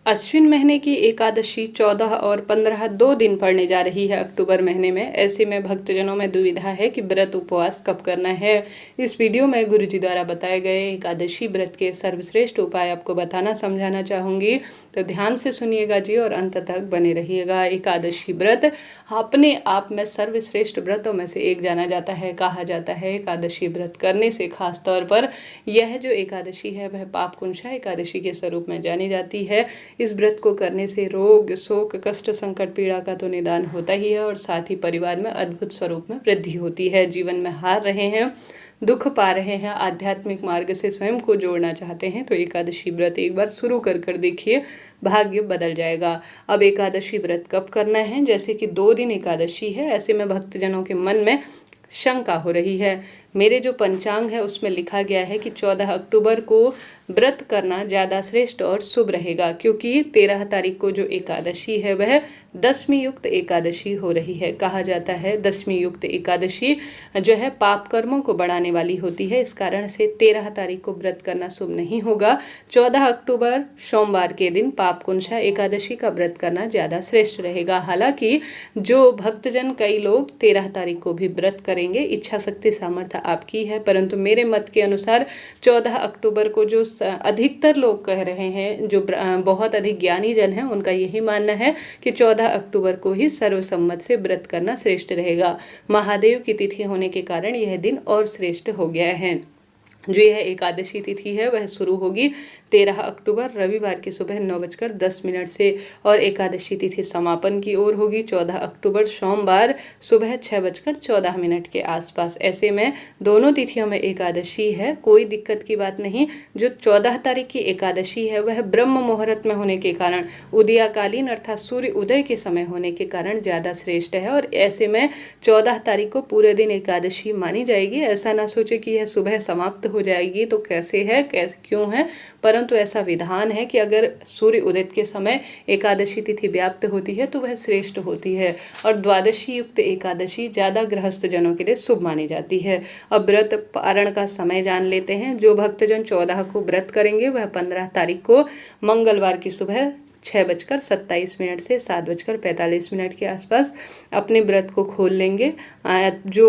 अश्विन महीने की एकादशी 14 और 15 दो दिन पड़ने जा रही है अक्टूबर महीने में। ऐसे में भक्तजनों में दुविधा है कि व्रत उपवास कब करना है। इस वीडियो में गुरु जी द्वारा बताए गए एकादशी व्रत के सर्वश्रेष्ठ उपाय आपको बताना समझाना चाहूँगी, तो ध्यान से सुनिएगा जी और अंत तक बने रहिएगा। एकादशी व्रत अपने आप में सर्वश्रेष्ठ व्रतों में से एक जाना जाता है। कहा जाता है एकादशी व्रत करने से खास तौर पर यह जो एकादशी है वह पाप कुंशा एकादशी के स्वरूप में जानी जाती है। इस व्रत को करने से रोग, शोक, कष्ट, संकट, पीड़ा का तो निदान होता ही है और साथ ही परिवार में अद्भुत स्वरूप में वृद्धि होती है। जीवन में हार रहे हैं, दुख पा रहे हैं, आध्यात्मिक मार्ग से स्वयं को जोड़ना चाहते हैं तो एकादशी व्रत एक बार शुरू कर देखिए, भाग्य बदल जाएगा। अब एकादशी व्रत कब करना है? जैसे कि 2 दिन एकादशी है, ऐसे में भक्तजनों के मन में शंका हो रही है। मेरे जो पंचांग है उसमें लिखा गया है कि 14 अक्टूबर को व्रत करना ज़्यादा श्रेष्ठ और शुभ रहेगा, क्योंकि 13 तारीख को जो एकादशी है वह दशमी युक्त एकादशी हो रही है। कहा जाता है दशमी युक्त एकादशी जो है पाप कर्मों को बढ़ाने वाली होती है। इस कारण से 13 तारीख को व्रत करना शुभ नहीं होगा। 14 अक्टूबर सोमवार के दिन पाप कुंशा एकादशी का व्रत करना ज़्यादा श्रेष्ठ रहेगा। हालांकि जो भक्तजन कई लोग 13 तारीख को भी व्रत करेंगे, इच्छा शक्ति सामर्थ्य आपकी है, परंतु मेरे मत के अनुसार 14 अक्टूबर को जो अधिकतर लोग कह रहे हैं, जो बहुत अधिक ज्ञानी जन हैं, उनका यही मानना है कि 14 अक्टूबर को ही सर्वसम्मत से व्रत करना श्रेष्ठ रहेगा। महादेव की तिथि होने के कारण यह दिन और श्रेष्ठ हो गया है। जो यह एकादशी तिथि है वह शुरू होगी 13 अक्टूबर रविवार की सुबह 9:10 से और एकादशी तिथि समापन की ओर होगी 14 अक्टूबर सोमवार सुबह 6:14 के आसपास। ऐसे में दोनों तिथियों में एकादशी है, कोई दिक्कत की बात नहीं। जो 14 तारीख की एकादशी है वह ब्रह्म मुहूर्त में होने के कारण, उदयाकालीन अर्थात सूर्य उदय के समय होने के कारण ज़्यादा श्रेष्ठ है और ऐसे में 14 तारीख को पूरे दिन एकादशी मानी जाएगी। ऐसा ना सोचे कि यह सुबह समाप्त हो जाएगी तो कैसे है, कैसे क्यों है, परंतु ऐसा विधान है कि अगर सूर्य उदित के समय एकादशी तिथि व्याप्त होती है तो वह श्रेष्ठ होती है और द्वादशी युक्त एकादशी ज़्यादा गृहस्थ जनों के लिए शुभ मानी जाती है। अब व्रत पारण का समय जान लेते हैं। जो भक्तजन 14 को व्रत करेंगे वह 15 तारीख को मंगलवार की सुबह 6:27 से 7:45 के आसपास अपने व्रत को खोल लेंगे। जो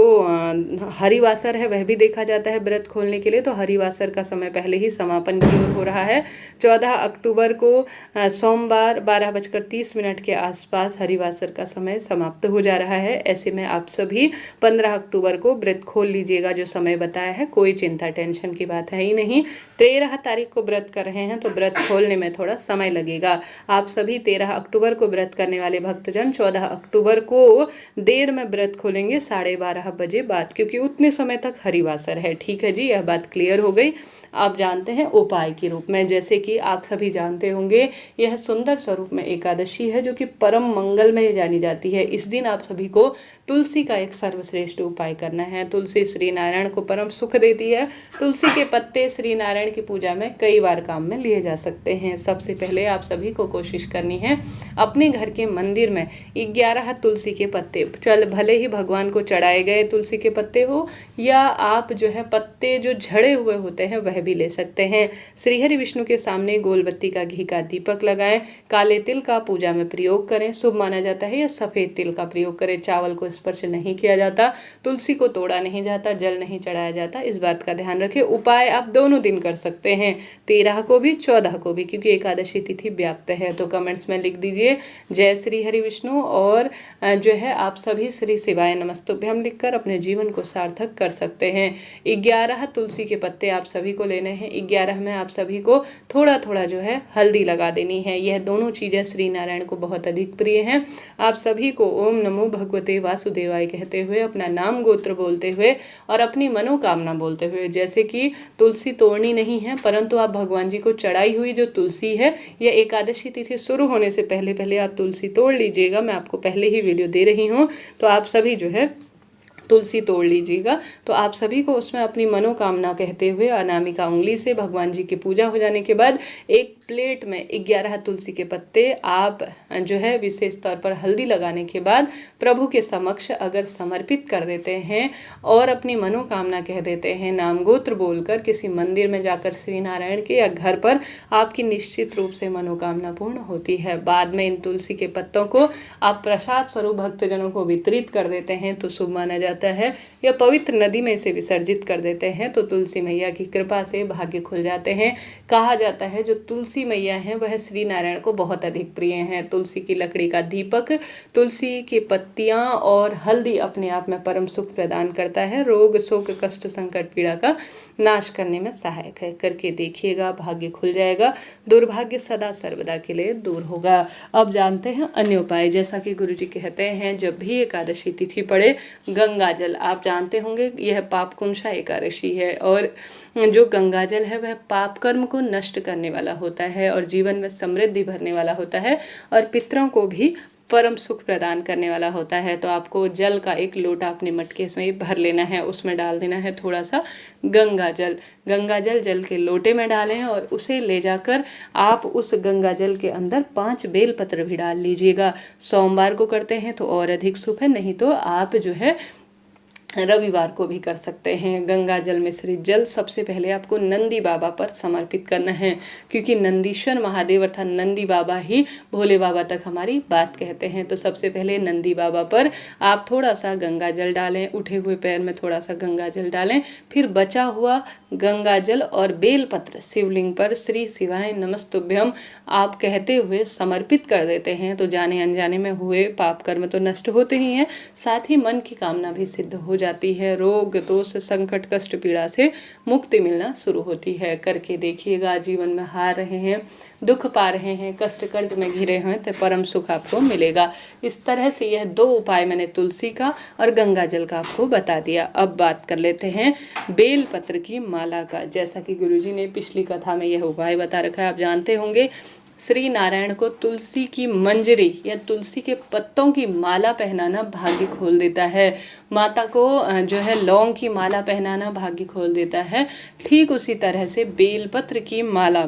हरिवासर है वह भी देखा जाता है व्रत खोलने के लिए, तो हरिवासर का समय पहले ही समापन की ओर हो रहा है। 14 अक्टूबर को सोमवार 12:30 के आसपास हरिवासर का समय समाप्त हो जा रहा है। ऐसे में आप सभी 15 अक्टूबर को व्रत खोल लीजिएगा। जो समय बताया है कोई चिंता टेंशन की बात है ही नहीं। 13 तारीख को व्रत कर रहे हैं तो व्रत खोलने में थोड़ा समय लगेगा। आप सभी 13 अक्टूबर को व्रत करने वाले भक्तजन 14 अक्टूबर को देर में व्रत खोलेंगे 12:30 बजे बाद, क्योंकि उतने समय तक हरिवासर है। ठीक है जी, यह बात क्लियर हो गई। आप जानते हैं उपाय के रूप में, जैसे कि आप सभी जानते होंगे यह सुंदर स्वरूप में एकादशी है जो कि परम मंगल में जानी जाती है। इस दिन आप सभी को तुलसी का एक सर्वश्रेष्ठ उपाय करना है। तुलसी श्री नारायण को परम सुख देती है। तुलसी के पत्ते श्री नारायण की पूजा में कई बार काम में लिए जा सकते हैं। सबसे पहले आप सभी को कोशिश करनी है अपने घर के मंदिर में 11 तुलसी के पत्ते, भले ही भगवान को चढ़ाए गए तुलसी के पत्ते हो या आप जो है पत्ते जो झड़े हुए होते हैं वह भी ले सकते हैं। श्रीहरि विष्णु के सामने गोलबत्ती का घी का दीपक लगाएं। काले तिल का पूजा में प्रयोग करें, शुभ माना जाता है, या सफ़ेद तिल का प्रयोग करें। चावल को स्पर्श नहीं किया जाता, तुलसी को तोड़ा नहीं जाता, जल नहीं चढ़ाया जाता, इस बात का ध्यान रखें। उपाय आप दोनों दिन कर सकते हैं, 13 को भी 14 को भी, क्योंकि एकादशी तिथि व्याप्त है। तो कमेंट्स में लिख दीजिए जय श्री हरि विष्णु और जो है आप सभी श्री शिवाय नमस्तुभ्यम लिखकर अपने जीवन को सार्थक कर सकते हैं। 11 तुलसी के पत्ते आप सभी को लेने हैं। 11 में आप सभी को थोड़ा थोड़ा जो है हल्दी लगा देनी है। यह दोनों चीज़ें श्री नारायण को बहुत अधिक प्रिय हैं। आप सभी को ओम नमो भगवते वासुदेवाय कहते हुए, अपना नाम गोत्र बोलते हुए और अपनी मनोकामना बोलते हुए, जैसे कि तुलसी तोड़नी नहीं है परंतु आप भगवान जी को चढ़ाई हुई जो तुलसी है, यह एकादशी तिथि शुरू होने से पहले पहले आप तुलसी तोड़ लीजिएगा। मैं आपको पहले ही वीडियो दे रही हूँ, तो आप सभी जो है तुलसी तोड़ लीजिएगा। तो आप सभी को उसमें अपनी मनोकामना कहते हुए अनामिका उंगली से भगवान जी की पूजा हो जाने के बाद एक प्लेट में 11 तुलसी के पत्ते आप जो है विशेष तौर पर हल्दी लगाने के बाद प्रभु के समक्ष अगर समर्पित कर देते हैं और अपनी मनोकामना कह देते हैं, नाम गोत्र बोलकर किसी मंदिर में जाकर श्री नारायण के या घर पर, आपकी निश्चित रूप से मनोकामना पूर्ण होती है। बाद में इन तुलसी के पत्तों को आप प्रसाद स्वरूप भक्तजनों को वितरित कर देते हैं तो शुभ माना जाता है, या पवित्र नदी में इसे विसर्जित कर देते हैं तो तुलसी मैया की कृपा से भाग्य खुल जाते हैं। कहा जाता है जो तुलसी मैया है वह श्री नारायण को बहुत अधिक प्रिय हैं। तुलसी की लकड़ी का दीपक, तुलसी की पत्तियां और हल्दी अपने आप में परम सुख प्रदान करता है, रोग शोक कष्ट संकट पीड़ा का नाश करने में सहायक है। करके देखिएगा, भाग्य खुल जाएगा, दुर्भाग्य सदा सर्वदा के लिए दूर होगा। अब जानते हैं अन्य उपाय। जैसा कि गुरुजी कहते हैं जब भी एकादशी तिथि पड़े, गंगा जल, आप जानते होंगे यह पापकुंशा एकादशी है और जो गंगा जल है वह पाप कर्म को नष्ट करने वाला होता है और जीवन में समृद्धि भरने वाला होता है और पितरों को भी परम सुख प्रदान करने वाला होता है। तो आपको जल का एक लोटा अपने मटके से भर लेना है, उसमें डाल देना है थोड़ा सा गंगा जल। गंगा जल जल के लोटे में डालें और उसे ले जाकर आप उस गंगा जल के अंदर 5 बेलपत्र भी डाल लीजिएगा। सोमवार को करते हैं तो और अधिक शुभ है, नहीं तो आप जो है रविवार को भी कर सकते हैं। गंगा जल मिश्रित जल सबसे पहले आपको नंदी बाबा पर समर्पित करना है, क्योंकि नंदीश्वर महादेव अर्थात नंदी बाबा ही भोले बाबा तक हमारी बात कहते हैं। तो सबसे पहले नंदी बाबा पर आप थोड़ा सा गंगा जल डालें, उठे हुए पैर में थोड़ा सा गंगा जल डालें, फिर बचा हुआ गंगा जल और बेलपत्र शिवलिंग पर श्री शिवाय नमस्तुभ्यम आप कहते हुए समर्पित कर देते हैं। तो जाने अनजाने में हुए पाप कर्म तो नष्ट होते ही हैं, साथ ही मन की कामना भी सिद्ध हो जाती है, रोग दोष संकट कष्ट पीड़ा से मुक्ति मिलना शुरू होती है। करके देखिएगा, जीवन में हार रहे हैं, दुख पा रहे हैं, कष्ट कर्ज में घिरे हैं तो परम सुख आपको मिलेगा। इस तरह से यह 2 उपाय मैंने तुलसी का और गंगा जल का आपको बता दिया। अब बात कर लेते हैं बेलपत्र की माला का। जैसा कि गुरुजी ने पिछली कथा में यह उपाय बता रखा है, आप जानते होंगे श्री नारायण को तुलसी की मंजरी या तुलसी के पत्तों की माला पहनाना भाग्य खोल देता है। माता को जो है लौंग की माला पहनाना भाग्य खोल देता है। ठीक उसी तरह से बेलपत्र की माला,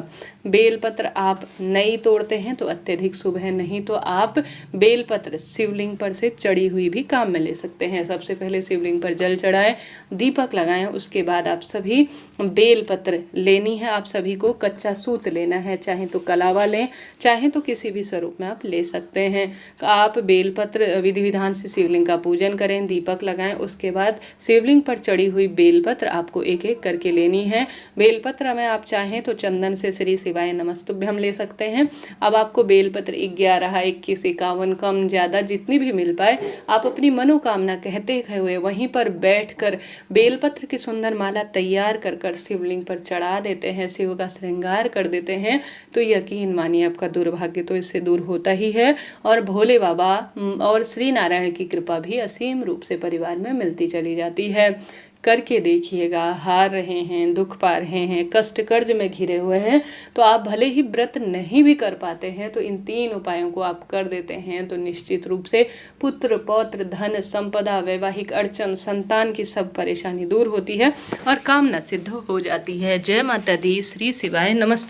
बेलपत्र आप नई तोड़ते हैं तो अत्यधिक शुभ है, नहीं तो आप बेलपत्र शिवलिंग पर से चढ़ी हुई भी काम में ले सकते हैं। सबसे पहले शिवलिंग पर जल चढ़ाएं, दीपक लगाएं, उसके बाद आप सभी बेलपत्र लेनी है। आप सभी को कच्चा सूत लेना है, चाहे तो कलावा लें, चाहे तो किसी भी स्वरूप में आप ले सकते हैं। आप बेलपत्र विधि विधान से शिवलिंग का पूजन करें, दीपक लगाएं, उसके बाद शिवलिंग पर चढ़ी हुई बेलपत्र आपको एक एक करके लेनी है। बेलपत्र में आप चाहें तो चंदन से श्री शिवाय नमस्तुभ्यम ले सकते हैं। अब आपको बेलपत्र 11, 21, 51 कम ज़्यादा जितनी भी मिल पाए आप अपनी मनोकामना कहते हुए वहीं पर बैठकर बेलपत्र की सुंदर माला तैयार कर कर शिवलिंग पर चढ़ा देते हैं, शिव का श्रृंगार कर देते हैं। तो यकीन मानिए आपका दुर्भाग्य तो इससे दूर होता ही है और भोले बाबा और श्री नारायण की कृपा भी असीम रूप से परिवार में मिलती चली जाती है। करके देखिएगा, हार रहे हैं, दुख पा रहे हैं, कष्ट कर्ज में घिरे हुए हैं, तो आप भले ही व्रत नहीं भी कर पाते हैं तो इन 3 उपायों को आप कर देते हैं तो निश्चित रूप से पुत्र पौत्र धन संपदा वैवाहिक अड़चन संतान की सब परेशानी दूर होती है और कामना सिद्ध हो जाती है। जय माता दी। श्री शिवाय नमस्ते।